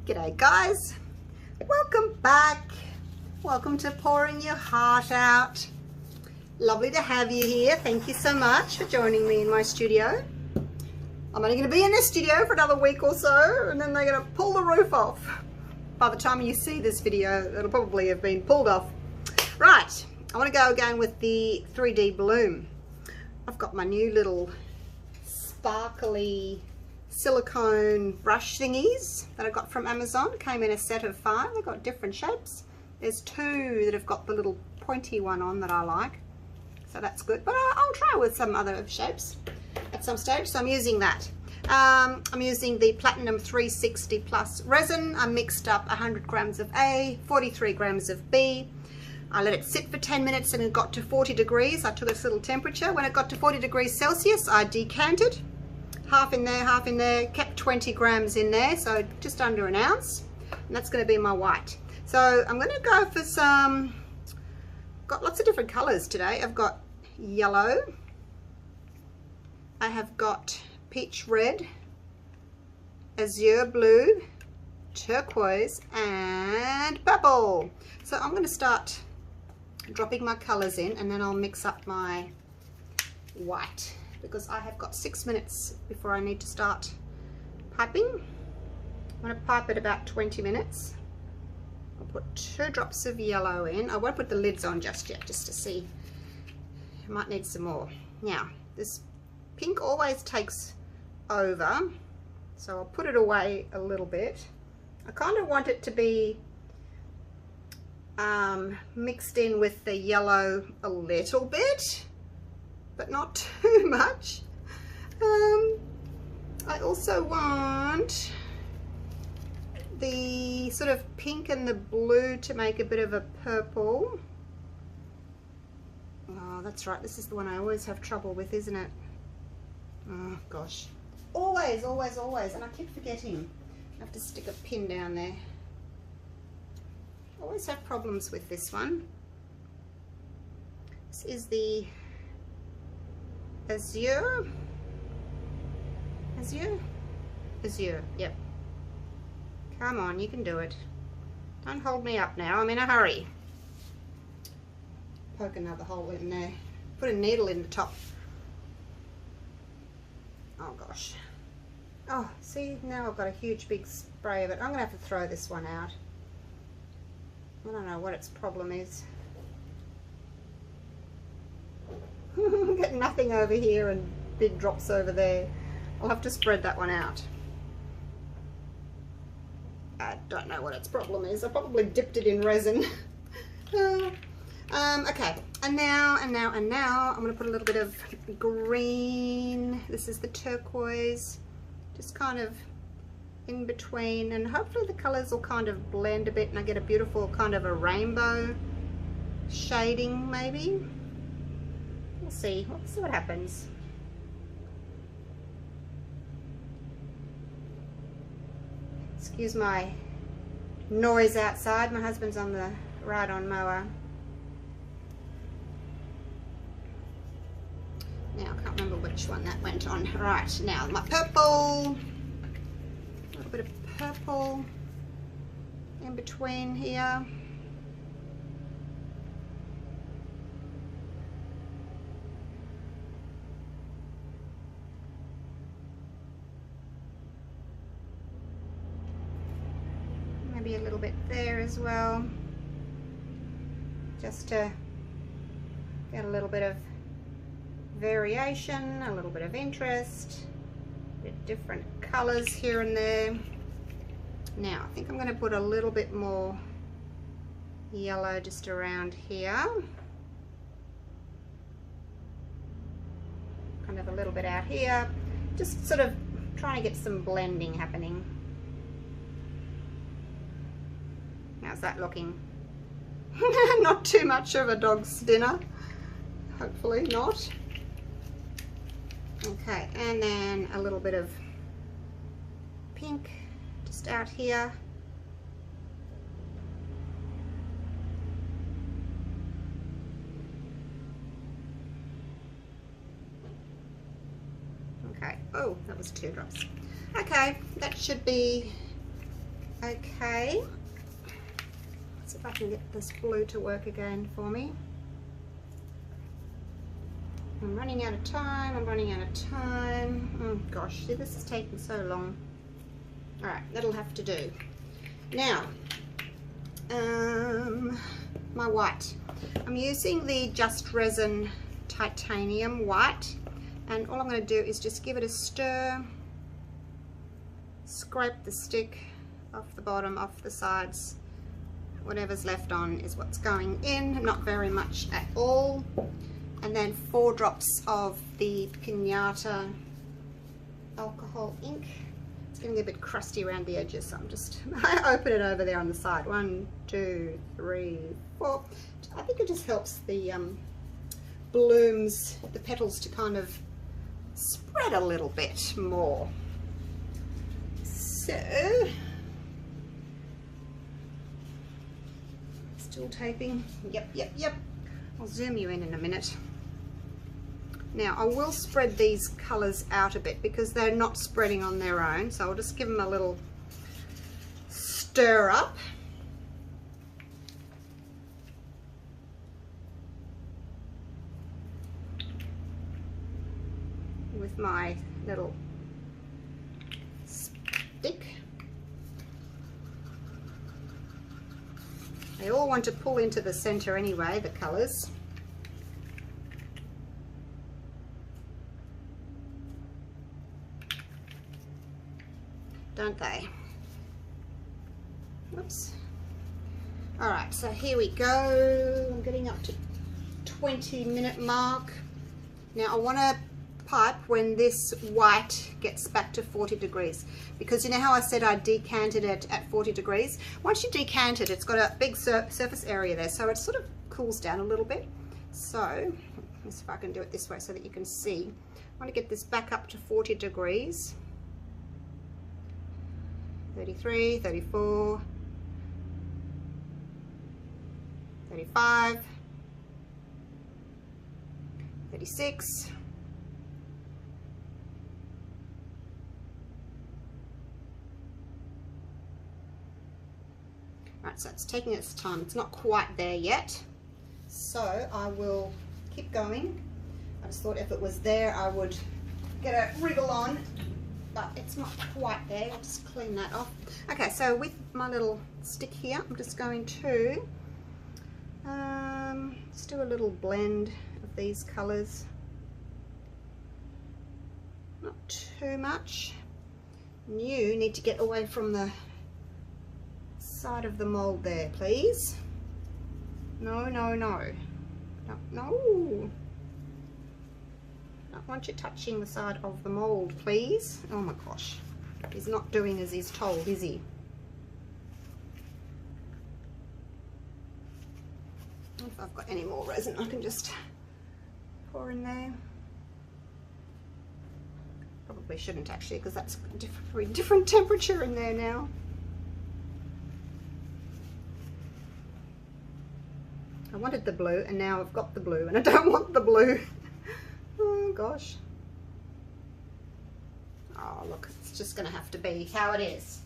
G'day guys, welcome back. Welcome to Pouring Your Heart Out. Lovely to have you here. Thank you so much for joining me in my studio. I'm only going to be in this studio for another week or so, and then they're going to pull the roof off. By the time you see this video, it'll probably have been pulled off. Right, I want to go again with the 3D bloom. I've got my new little sparkly silicone brush thingies that I got from Amazon. It came in a set of 5. They've got different shapes. There's 2 that have got the little pointy one on that I like, so that's good, but I'll try with some other shapes at some stage. So I'm using that. I'm using the Platinum 360 Plus resin. I mixed up 100 grams of A, 43 grams of B. I let it sit for 10 minutes and it got to 40 degrees. I took its little temperature. When it got to 40 degrees Celsius, I decanted. Half in there, kept 20 grams in there, so just under an ounce. And that's going to be my white. So I'm going to go for some, got lots of different colors today. I've got yellow, I have got peach red, azure blue, turquoise, and purple. So I'm going to start dropping my colors in, and then I'll mix up my white, because I have got 6 minutes before I need to start piping. I'm going to pipe it about 20 minutes. I'll put 2 drops of yellow in. I won't put the lids on just yet, just to see. I might need some more. Now, this pink always takes over, so I'll put it away a little bit. I kind of want it to be mixed in with the yellow a little bit, but not too much. I also want the sort of pink and the blue to make a bit of a purple. Oh, that's right, this is the one I always have trouble with, isn't it? Oh gosh, always, and I keep forgetting. I have to stick a pin down there. Always have problems with this one. This is the azure, yep. Come on, you can do it. Don't hold me up now, I'm in a hurry. Poke another hole in there. Put a needle in the top. Oh gosh. Oh, see, now I've got a huge big spray of it. I'm gonna have to throw this one out. I don't know what its problem is. Get nothing over here and big drops over there. I'll have to spread that one out. I don't know what its problem is. I probably dipped it in resin. Okay, and now I'm going to put a little bit of green. This is the turquoise, just kind of in between, and hopefully the colors will kind of blend a bit and I get a beautiful kind of a rainbow shading maybe. We'll see what happens. Excuse my noise outside. My husband's on the ride-on mower. Now I can't remember which one that went on. Right, now my purple. A little bit of purple in between here. Maybe a little bit there as well, just to get a little bit of variation, a little bit of interest, a bit different colors here and there. Now I think I'm going to put a little bit more yellow just around here, kind of a little bit out here, just sort of trying to get some blending happening. How's that looking? Not too much of a dog's dinner, hopefully not. Okay, and then a little bit of pink just out here. Okay, oh, that was 2 drops. Okay, that should be Okay, let's see if I can get this blue to work again for me. I'm running out of time, I'm running out of time. Oh gosh, see, this is taking so long. Alright, that'll have to do. Now, my white. I'm using the Just Resin titanium white, and all I'm going to do is just give it a stir, scrape the stick off the bottom, off the sides. Whatever's left on is what's going in, not very much at all. And then 4 drops of the Pinata alcohol ink. It's getting a bit crusty around the edges, so I'm just, I open it over there on the side. 1, 2, 3, 4. I think it just helps the blooms, the petals to kind of spread a little bit more. So, still taping. Yep. I'll zoom you in a minute. Now I will spread these colours out a bit because they're not spreading on their own, so I'll just give them a little stir up. With my little stick. They all want to pull into the center anyway, the colours. Don't they? Whoops. Alright, so here we go. I'm getting up to 20-minute mark. Now I want to pipe when this white gets back to 40 degrees, because you know how I said I decanted it at 40 degrees? Once you decant it, it's got a big surface area there, so it sort of cools down a little bit. So let's see if I can do it this way so that you can see. I want to get this back up to 40 degrees. 33, 34, 35, 36, right, so it's taking its time. It's not quite there yet, so I will keep going. I just thought if it was there I would get a wriggle on, but it's not quite there. I'll just clean that off. Okay, so with my little stick here, I'm just going to just do a little blend of these colours. Not too much. You need to get away from the side of the mould there, please. No. I want you touching the side of the mould, please. Oh my gosh, he's not doing as he's told, is he? If I've got any more resin, I can just pour in there. Probably shouldn't actually, because that's a very different temperature in there now. I wanted the blue, and now I've got the blue, and I don't want the blue. Oh gosh. Oh look, it's just going to have to be how it is.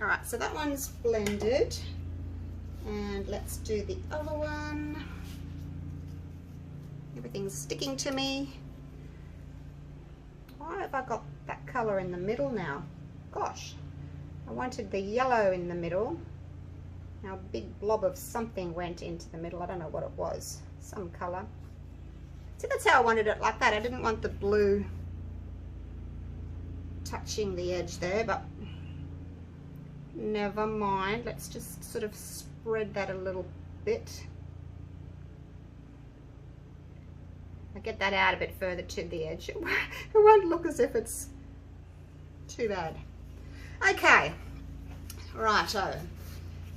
Alright, so that one's blended, and let's do the other one. Everything's sticking to me. Why have I got that colour in the middle now? Gosh, I wanted the yellow in the middle. Now a big blob of something went into the middle. I don't know what it was. Some colour. See, that's how I wanted it, like that. I didn't want the blue touching the edge there, but never mind. Let's just sort of spread that a little bit. I'll get that out a bit further to the edge. It won't look as if it's too bad. Okay, righto.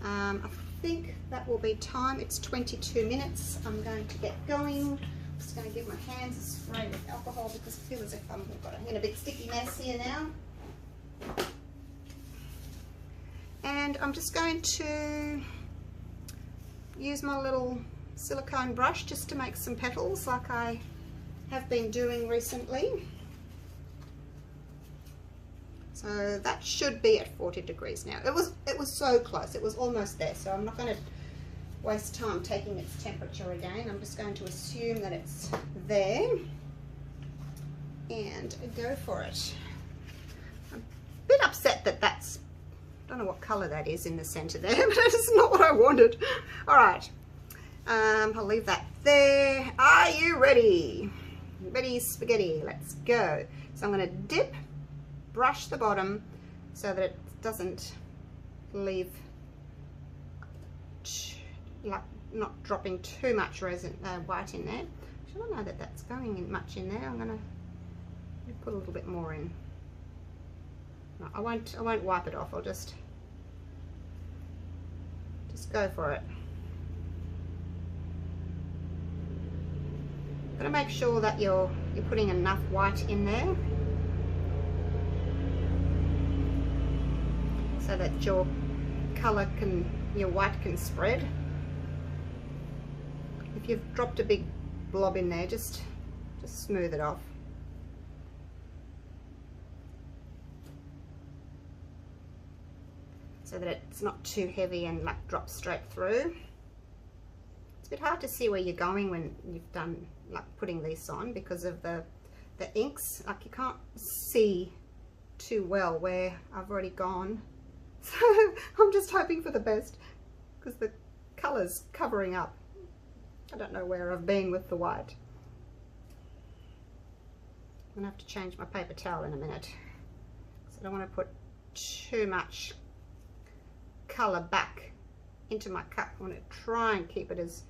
I think that will be time. It's 22 minutes. I'm going to get going. Just going to give my hands a spray with alcohol because I feel as if I'm in a big sticky mess here now. And I'm just going to use my little silicone brush just to make some petals like I have been doing recently. So that should be at 40 degrees now. It was so close, it was almost there, so I'm not going to waste time taking its temperature again. I'm just going to assume that it's there and go for it. I'm a bit upset that that's, I don't know what colour that is in the centre there, but it's not what I wanted. All right, I'll leave that there. Are you ready? Ready, spaghetti, let's go. So I'm going to dip, brush the bottom so that it doesn't leave, like not dropping too much resin, white in there. I don't know that that's going in much in there. I'm going to put a little bit more in. No, I won't wipe it off. I'll just go for it. Got to make sure that you're putting enough white in there so that your colour your white can spread. If you've dropped a big blob in there, just smooth it off. So that it's not too heavy and like drops straight through. It's a bit hard to see where you're going when you've done like putting these on because of the inks. Like you can't see too well where I've already gone. So I'm just hoping for the best because the colour's covering up. I don't know where I've been with the white. I'm gonna have to change my paper towel in a minute. So I don't want to put too much colour back into my cup. I want to try and keep it as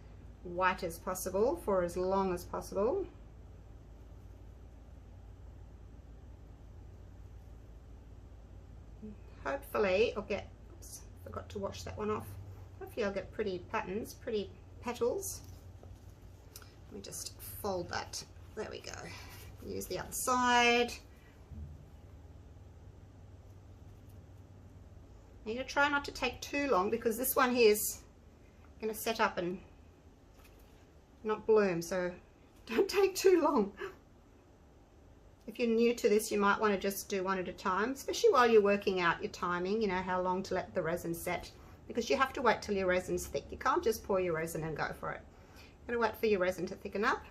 white as possible for as long as possible. Hopefully I'll get, oops, forgot to wash that one off. Hopefully I'll get pretty patterns, pretty petals. Let me just fold that. There we go. Use the other side. You're going to try not to take too long because this one here is going to set up and not bloom, so don't take too long. If you're new to this, you might want to just do one at a time, especially while you're working out your timing, you know, how long to let the resin set, because you have to wait till your resin's thick. You can't just pour your resin and go for it. You're going to wait for your resin to thicken up,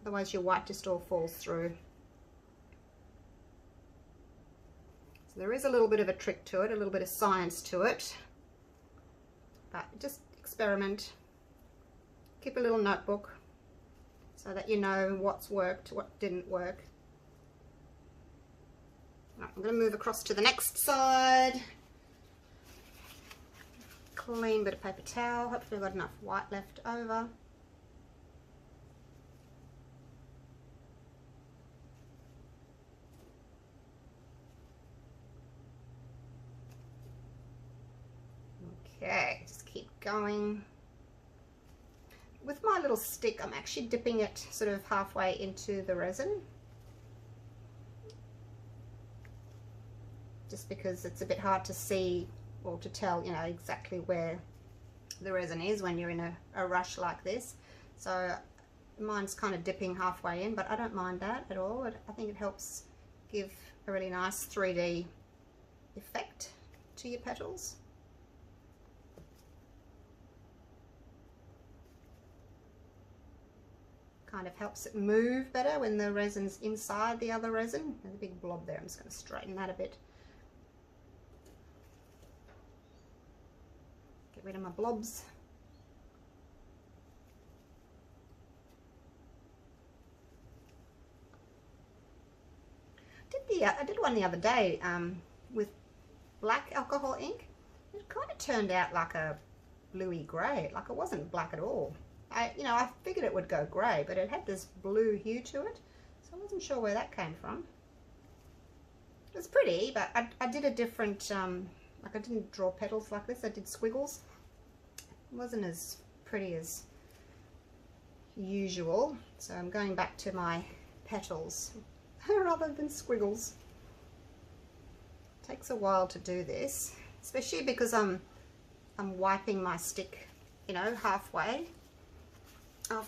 otherwise your white just all falls through. So there is a little bit of a trick to it, a little bit of science to it, but just experiment. Keep a little notebook so that you know what's worked, what didn't work. Right, I'm going to move across to the next side. Clean bit of paper towel. Hopefully I've got enough white left over. Okay, just keep going. With my little stick, I'm actually dipping it sort of halfway into the resin. Just because it's a bit hard to see or to tell, you know, exactly where the resin is when you're in a rush like this. So mine's kind of dipping halfway in, but I don't mind that at all. I think it helps give a really nice 3D effect to your petals. Kind of helps it move better when the resin's inside the other resin. There's a big blob there. I'm just going to straighten that a bit. Get rid of my blobs. I did one the other day with black alcohol ink. It kind of turned out like a bluey grey. Like it wasn't black at all. I figured it would go grey, but it had this blue hue to it, so I wasn't sure where that came from. It was pretty, but I did a different, like I didn't draw petals like this, I did squiggles. It wasn't as pretty as usual, so I'm going back to my petals rather than squiggles. It takes a while to do this, especially because I'm wiping my stick, you know, halfway.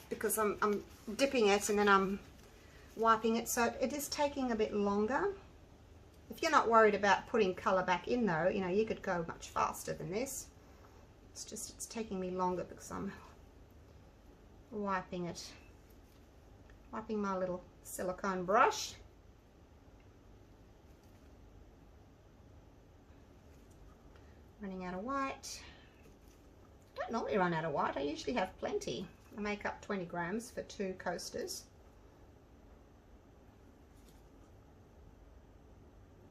Because I'm dipping it and then I'm wiping it, so it is taking a bit longer If you're not worried about putting colour back in though, you know, you could go much faster than this. It's just, it's taking me longer because I'm wiping my little silicone brush. Running out of white. I don't normally run out of white, I usually have plenty. I make up 20 grams for 2 coasters.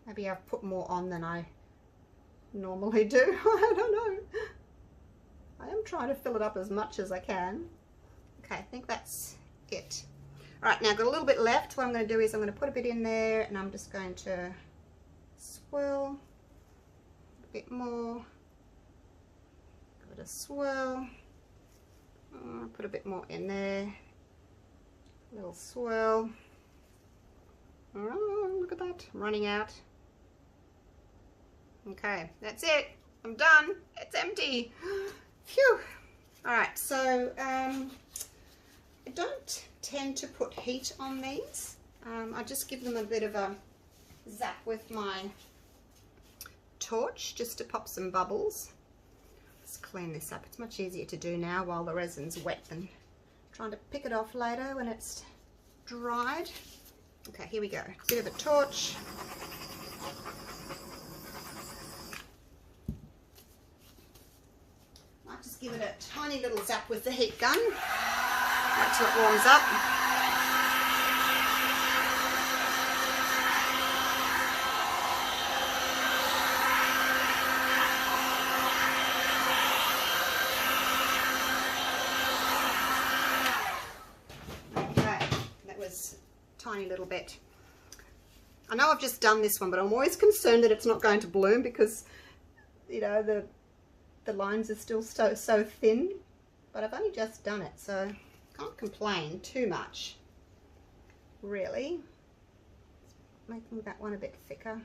Maybe I've put more on than I normally do. I don't know. I am trying to fill it up as much as I can. Okay, I think that's it. Alright, now I've got a little bit left. What I'm going to do is I'm going to put a bit in there and I'm just going to swirl a bit more. Give it a swirl. Put a bit more in there. A little swirl. Oh, look at that. I'm running out. Okay, that's it. I'm done. It's empty. Phew. Alright, so I don't tend to put heat on these. I just give them a bit of a zap with my torch just to pop some bubbles. Let's clean this up. It's much easier to do now while the resin's wet than trying to pick it off later when it's dried. Okay, here we go. Bit of a torch. Might just give it a tiny little zap with the heat gun. Wait till it warms up. Okay, that was a tiny little bit. I know I've just done this one, but I'm always concerned that it's not going to bloom because, you know, the lines are still so thin. But I've only just done it, so can't complain too much, really. Making that one a bit thicker.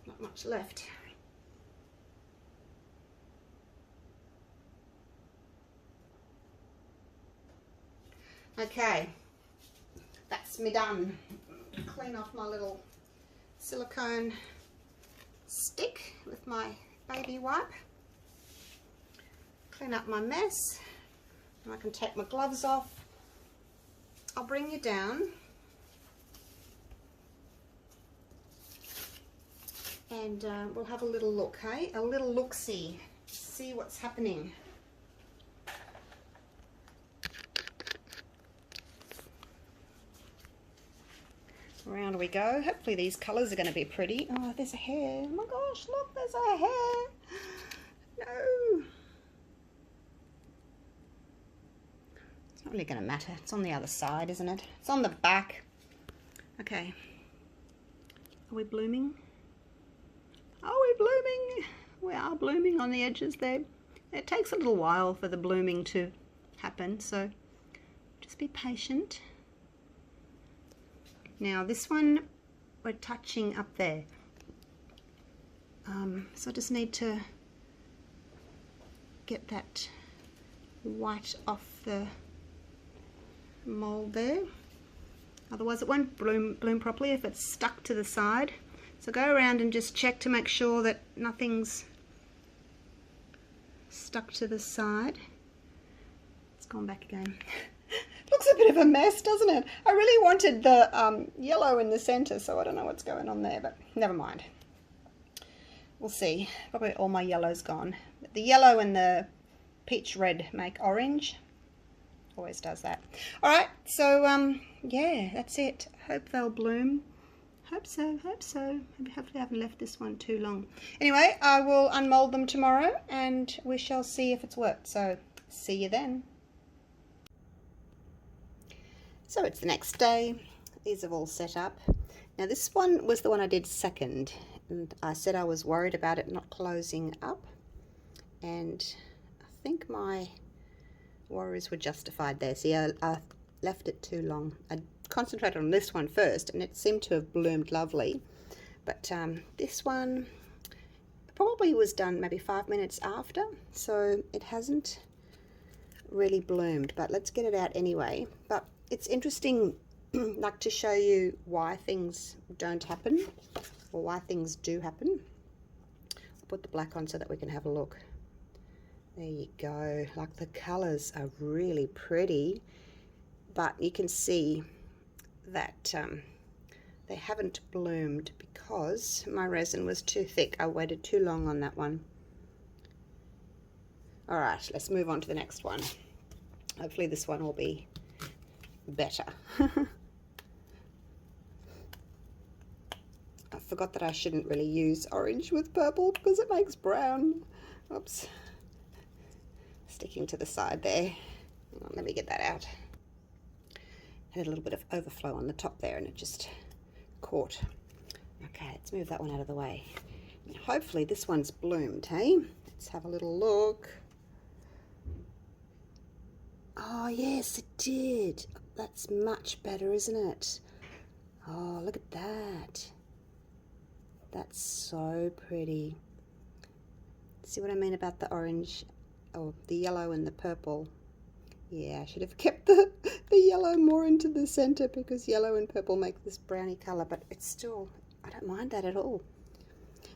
Not much left. Okay, that's me done. Clean off my little silicone stick with my baby wipe. Clean up my mess, and I can take my gloves off. I'll bring you down and we'll have a little look, hey? A little look-see, see what's happening. Around we go. Hopefully these colours are going to be pretty. Oh, there's a hair. Oh my gosh, look, there's a hair. No. It's not really going to matter. It's on the other side, isn't it? It's on the back. Okay. Are we blooming? Are we blooming? We are blooming on the edges there. It takes a little while for the blooming to happen, so just be patient. Now this one we're touching up there, so I just need to get that white off the mold there, otherwise it won't bloom properly if it's stuck to the side. So go around and just check to make sure that nothing's stuck to the side. It's gone back again. Looks a bit of a mess, doesn't it? I really wanted the yellow in the center, so I don't know what's going on there, but never mind. We'll see. Probably all my yellow's gone. The yellow and the peach red make orange. Always does that. Alright, so yeah, that's it. Hope they'll bloom. Hope so, hope so. Hopefully I haven't left this one too long. Anyway, I will unmold them tomorrow and we shall see if it's worked. So, see you then. So it's the next day. These have all set up. Now this one was the one I did second, and I said I was worried about it not closing up, and I think my worries were justified there. See, I left it too long. I concentrated on this one first and it seemed to have bloomed lovely, but this one probably was done maybe 5 minutes after, so it hasn't really bloomed, but let's get it out anyway. But it's interesting like to show you why things don't happen, or why things do happen. I'll put the black on so that we can have a look. There you go. Like, the colors are really pretty, but you can see that they haven't bloomed because my resin was too thick. I waited too long on that one. All right, let's move on to the next one. Hopefully this one will be better. I forgot that I shouldn't really use orange with purple because it makes brown. Oops. Sticking to the side there. Let me get that out. Had a little bit of overflow on the top there and it just caught. Okay, let's move that one out of the way. Hopefully this one's bloomed, hey? Let's have a little look. Oh yes, it did. That's much better, isn't it? Oh, look at that. That's so pretty. See what I mean about the orange, or the yellow and the purple? Yeah, I should have kept the yellow more into the center because yellow and purple make this browny color, but it's still, I don't mind that at all.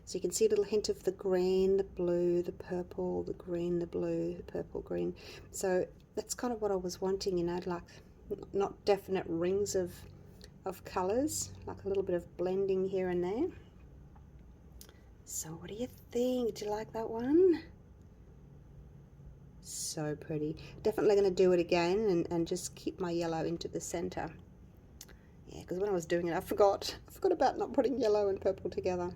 So you can see a little hint of the green, the blue, the purple, the green, the blue, the purple, green. So that's kind of what I was wanting, you know, like not definite rings of colors, like a little bit of blending here and there. So what do you think? Do you like that one? So pretty. Definitely going to do it again and just keep my yellow into the center. Yeah, because when I was doing it, I forgot about not putting yellow and purple together.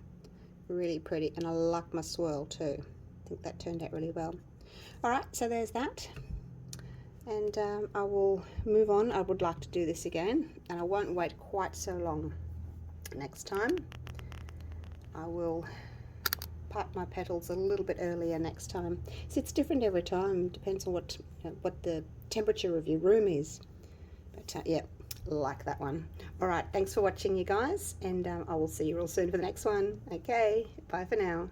Really pretty, and I like my swirl too. I think that turned out really well. All right, so there's that. And I will move on. I would like to do this again, and I won't wait quite so long next time. I will pipe my petals a little bit earlier next time. So it's different every time. Depends on what the temperature of your room is. But yeah, like that one. All right, thanks for watching, you guys, and I will see you real soon for the next one. Okay, bye for now.